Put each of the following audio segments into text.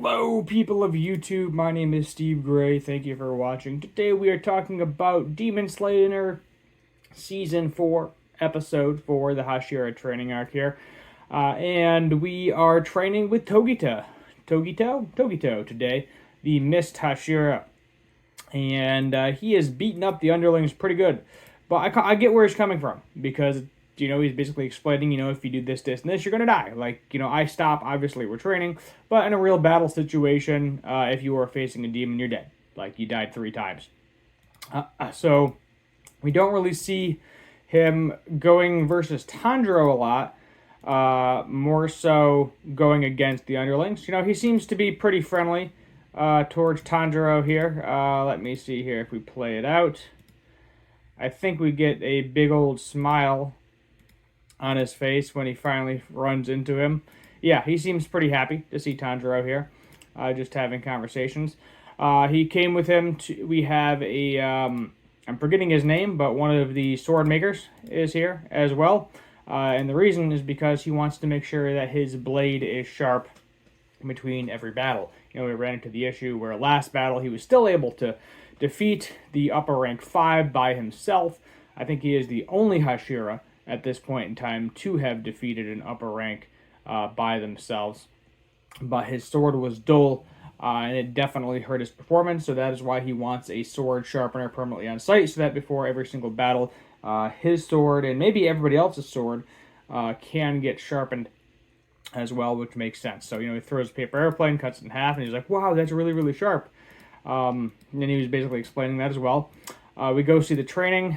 Hello, people of YouTube. My name is Steve Gray. Thank you for watching. Today we are talking about Demon Slayer Season 4, Episode 4, the Hashira training arc here. And we are training with Togito. Togito today, the Mist Hashira. And he has beaten up the underlings pretty good. But I get where he's coming from, because he's basically explaining, if you do this, this, and this, you're going to die. I stop, obviously we're training, but in a real battle situation, if you are facing a demon, you're dead. You died 3 times. So, we don't really see him going versus Tanjiro a lot, more so going against the underlings. He seems to be pretty friendly towards Tanjiro here. Let me see here if we play it out. I think we get a big old smile on his face when he finally runs into him. Yeah, he seems pretty happy to see Tanjiro here, just having conversations. He came with him we have a, I'm forgetting his name, but one of the sword makers is here as well. And the reason is because he wants to make sure that his blade is sharp between every battle. We ran into the issue where last battle he was still able to defeat the upper rank 5 by himself. I think he is the only Hashira at this point in time to have defeated an upper rank by themselves. But his sword was dull, and it definitely hurt his performance, so that is why he wants a sword sharpener permanently on site, so that before every single battle, his sword, and maybe everybody else's sword, can get sharpened as well, which makes sense. So, he throws a paper airplane, cuts it in half, and he's like, wow, that's really, really sharp. And he was basically explaining that as well. We go see the training.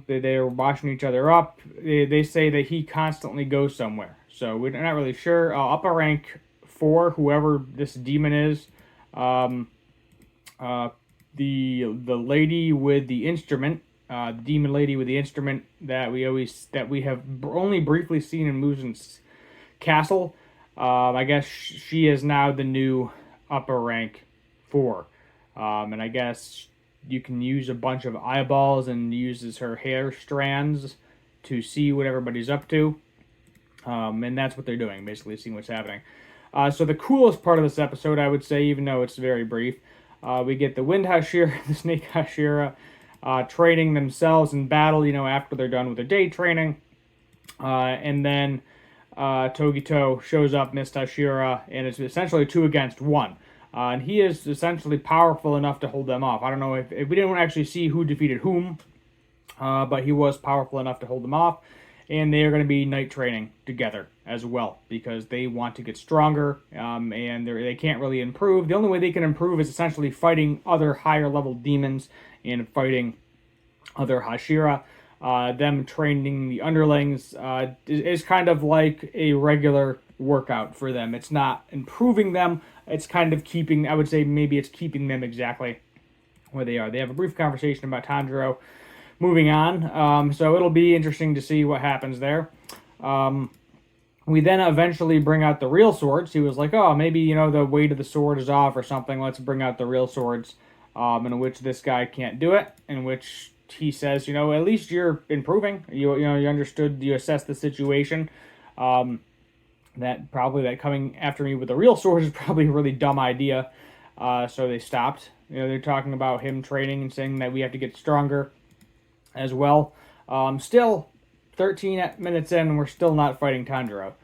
They're washing each other up. They say that he constantly goes somewhere. So we're not really sure. Upper rank 4, whoever this demon is, the lady with the instrument, the demon lady with the instrument that we have only briefly seen in Muzen's castle. I guess she is now the new upper rank 4, and I guess you can use a bunch of eyeballs and uses her hair strands to see what everybody's up to, and that's what they're doing, basically seeing what's happening. So the coolest part of this episode, I would say, even though it's very brief, we get the Wind Hashira, the Snake Hashira, training themselves in battle, after they're done with their day training, and then Togito shows up, Mist Hashira, and it's essentially 2 against 1. And he is essentially powerful enough to hold them off. I don't know if we didn't actually see who defeated whom, but he was powerful enough to hold them off. And they are going to be night training together as well, because they want to get stronger, and they can't really improve. The only way they can improve is essentially fighting other higher level demons and fighting other Hashira. Them training the underlings is kind of like a regular workout for them. It's not improving them. It's kind of keeping, I would say maybe it's keeping them exactly where they are. They have a brief conversation about Tanjiro moving on. So it'll be interesting to see what happens there. We then eventually bring out the real swords. He was like, oh, maybe, the weight of the sword is off or something. Let's bring out the real swords, in which this guy can't do it, in which he says, at least you're improving. You understood, you assessed the situation. That coming after me with a real sword is probably a really dumb idea. So they stopped. They're talking about him training and saying that we have to get stronger as well. Still 13 minutes in, and we're still not fighting Tanjiro.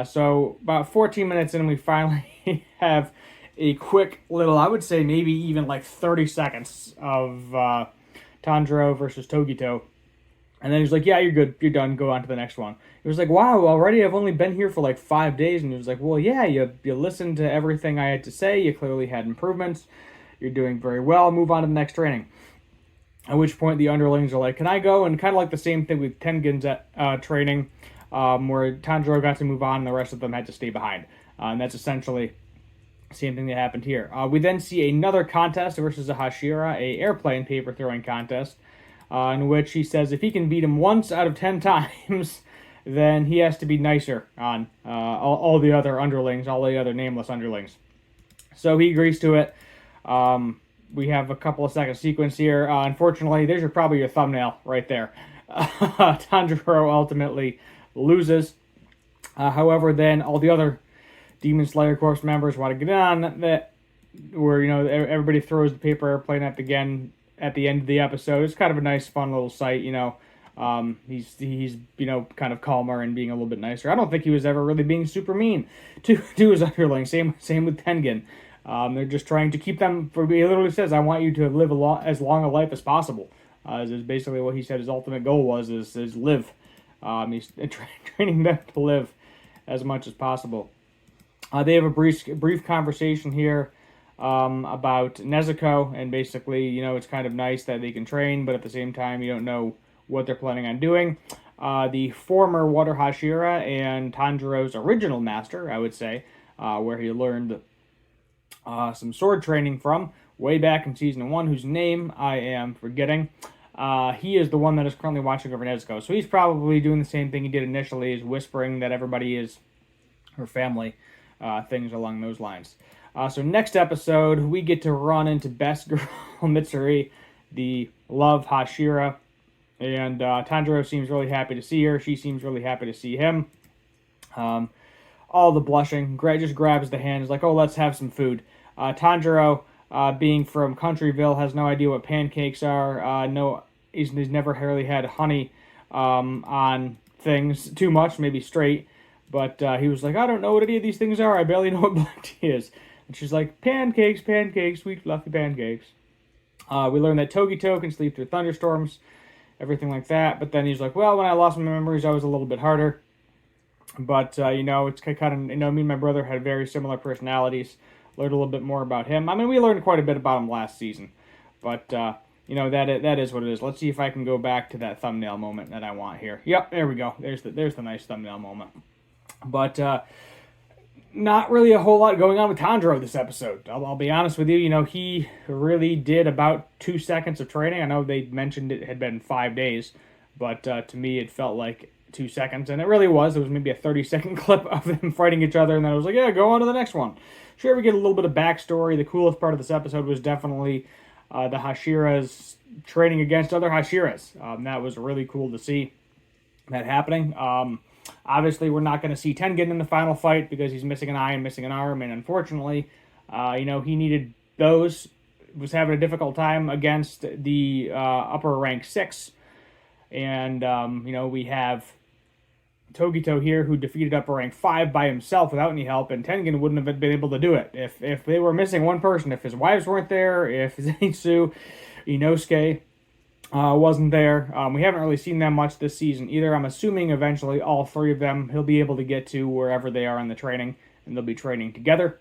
So about 14 minutes in, we finally have a quick little, I would say maybe even 30 seconds of Tanjiro versus Togito. And then he's like, yeah, you're good. You're done. Go on to the next one. He was like, wow, already I've only been here for 5 days. And he was like, well, yeah, you listened to everything I had to say. You clearly had improvements. You're doing very well. Move on to the next training. At which point the underlings are like, can I go? And kind of like the same thing with Tengen's training, where Tanjiro got to move on and the rest of them had to stay behind. And that's essentially the same thing that happened here. We then see another contest versus a Hashira, a airplane paper throwing contest, in which he says if he can beat him once out of 10 times, then he has to be nicer on all the other underlings, all the other nameless underlings. So he agrees to it. We have a couple of second sequence here. Unfortunately, there's probably your thumbnail right there. Tanjiro ultimately loses. However, then all the other Demon Slayer Corps members want to get on that, where everybody throws the paper airplane at the end of the episode. It's kind of a nice, fun little sight. He's kind of calmer and being a little bit nicer. I don't think he was ever really being super mean to his underlings. Same with Tengen. They're just trying to keep them. He literally says, "I want you to live as long a life as possible." Is basically what he said. His ultimate goal was is live. He's training them to live as much as possible. They have a brief conversation here about Nezuko, and basically, it's kind of nice that they can train, but at the same time, you don't know what they're planning on doing. The former Water Hashira and Tanjiro's original master, I would say, where he learned some sword training from way back in season 1, whose name I am forgetting. He is the one that is currently watching over Nezuko, so he's probably doing the same thing he did initially, is whispering that everybody is her family, things along those lines. So next episode, we get to run into Best Girl Mitsuri, the love Hashira, and Tanjiro seems really happy to see her. She seems really happy to see him. All the blushing. Just grabs the hands like, oh, let's have some food. Tanjiro, being from Countryville, has no idea what pancakes are. He's never really had honey on things too much, maybe straight. But he was like, I don't know what any of these things are. I barely know what black tea is. And she's like, pancakes, sweet fluffy pancakes. We learn that Tokito can sleep through thunderstorms, everything like that. But then he's like, well, when I lost my memories, I was a little bit harder. But, it's kind of, me and my brother had very similar personalities. Learned a little bit more about him. I mean, we learned quite a bit about him last season. But, that is what it is. Let's see if I can go back to that thumbnail moment that I want here. Yep, there we go. There's the nice thumbnail moment. But, not really a whole lot going on with Tanjiro this episode. I'll be honest with you. He really did about 2 seconds of training. I know they mentioned it had been 5 days, but to me it felt like 2 seconds, and it really was. It was maybe a 30-second clip of them fighting each other, and then I was like, yeah, go on to the next one. Sure, we get a little bit of backstory. The coolest part of this episode was definitely the Hashiras training against other Hashiras. That was really cool to see that happening. Obviously, we're not going to see Tengen in the final fight because he's missing an eye and missing an arm, and unfortunately, he needed those. Was having a difficult time against the upper rank 6, and we have Tokito here, who defeated upper rank 5 by himself without any help, and Tengen wouldn't have been able to do it if they were missing one person. If his wives weren't there, if Zenitsu, Inosuke wasn't there. We haven't really seen them much this season either. I'm assuming eventually all 3 of them he'll be able to get to wherever they are in the training, and they'll be training together.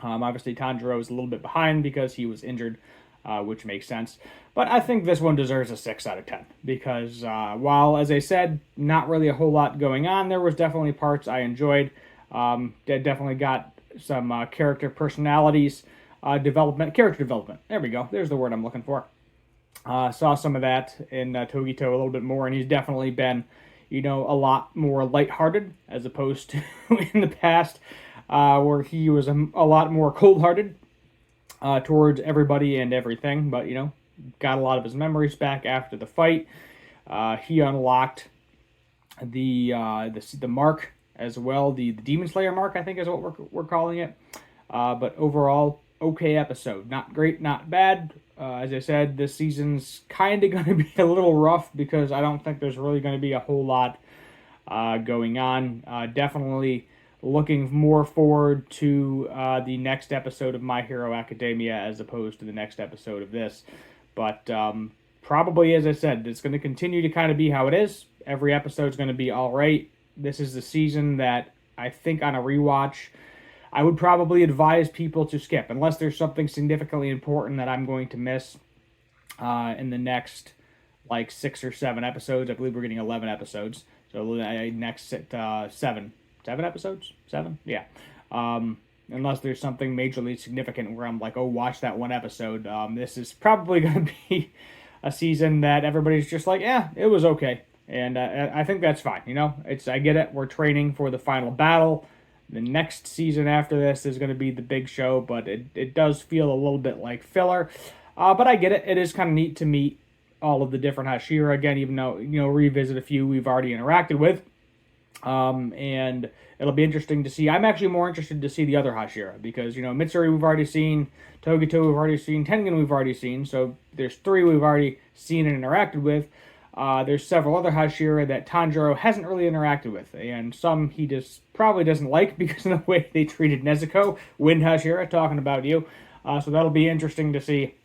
Obviously, Tanjiro is a little bit behind because he was injured, which makes sense. But I think this one deserves a 6 out of 10 because while, as I said, not really a whole lot going on, there was definitely parts I enjoyed. Definitely got some character personalities character development. There we go. There's the word I'm looking for. Saw some of that in Togito a little bit more, and he's definitely been, a lot more lighthearted as opposed to in the past, where he was a lot more cold-hearted towards everybody and everything. But got a lot of his memories back after the fight. He unlocked the mark as well, the Demon Slayer mark, I think is what we're calling it. But overall, okay episode. Not great, not bad. As I said, this season's kind of going to be a little rough because I don't think there's really going to be a whole lot going on. Definitely looking more forward to the next episode of My Hero Academia as opposed to the next episode of this. But probably, as I said, it's going to continue to kind of be how it is. Every episode's going to be all right. This is the season that I think on a rewatch, I would probably advise people to skip, unless there's something significantly important that I'm going to miss in the next, 6 or 7 episodes. I believe we're getting 11 episodes. So next 7 episodes? 7? Yeah. Unless there's something majorly significant where I'm like, oh, watch that one episode. This is probably going to be a season that everybody's just like, yeah, it was okay. And I think that's fine, I get it. We're training for the final battle. The next season after this is going to be the big show, but it does feel a little bit like filler. But I get it. It is kind of neat to meet all of the different Hashira again, even though, revisit a few we've already interacted with. And it'll be interesting to see. I'm actually more interested to see the other Hashira because, Mitsuri we've already seen, Togito we've already seen, Tengen we've already seen. So there's 3 we've already seen and interacted with. There's several other Hashira that Tanjiro hasn't really interacted with, and some he just probably doesn't like because of the way they treated Nezuko, Wind Hashira, talking about you. So that'll be interesting to see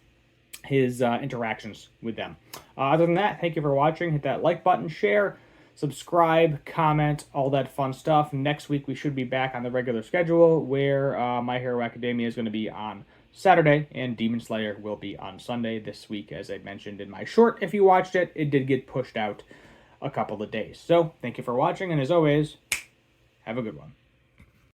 his interactions with them. Other than that, thank you for watching. Hit that like button, share, subscribe, comment, all that fun stuff. Next week we should be back on the regular schedule where My Hero Academia is going to be on Saturday and Demon Slayer will be on Sunday. This week, as I mentioned in my short, if you watched it, it did get pushed out a couple of days. So thank you for watching, and as always, have a good one.